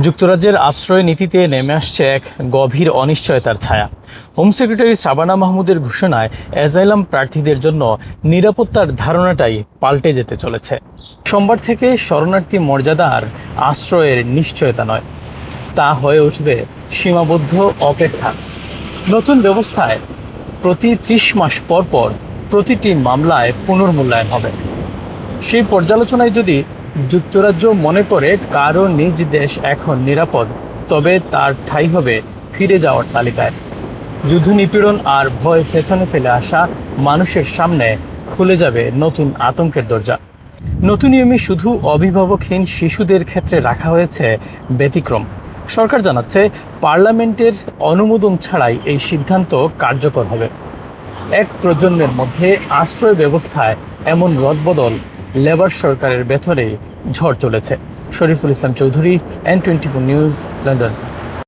যুক্তরাজ্যের আশ্রয় নীতিতে নেমে আসছে এক গভীর অনিশ্চয়তার ছায়া। হোম সেক্রেটারি শাবানা মাহমুদের ঘোষণায় অ্যাজাইলাম প্রার্থীদের জন্য নিরাপত্তার ধারণাটাই পাল্টে যেতে চলেছে। সোমবার থেকে শরণার্থী মর্যাদা আর আশ্রয়ের নিশ্চয়তা নয়, তা হয়ে উঠবে সীমাবদ্ধ অপেক্ষা। নতুন ব্যবস্থায় প্রতি ৩০ মাস পর পর প্রতিটি মামলায় পুনর্মূল্যায়ন হবে। সেই পর্যালোচনায় যদি যুক্তরাজ্য মনে করে কারো নিজ দেশ এখন নিরাপদ, তবে তার ঠাঁই হবে ফিরে যাওয়ার তালিকায়। যুদ্ধ, নিপীড়ন আর ভয় পেছনে ফেলে আসা মানুষের সামনে খুলে যাবে নতুন আতঙ্কের দরজা। নতুন নিয়মে শুধু অভিভাবকহীন শিশুদের ক্ষেত্রে রাখা হয়েছে ব্যতিক্রম। সরকার জানাচ্ছে, পার্লামেন্টের অনুমোদন ছাড়াই এই সিদ্ধান্ত কার্যকর হবে। এক প্রজন্মের মধ্যে আশ্রয় ব্যবস্থায় এমন রদবদল লেবার সরকারের ভেতরেই ঝড় তুলেছে। Shariful Islam Chowdhury, N24 news, London.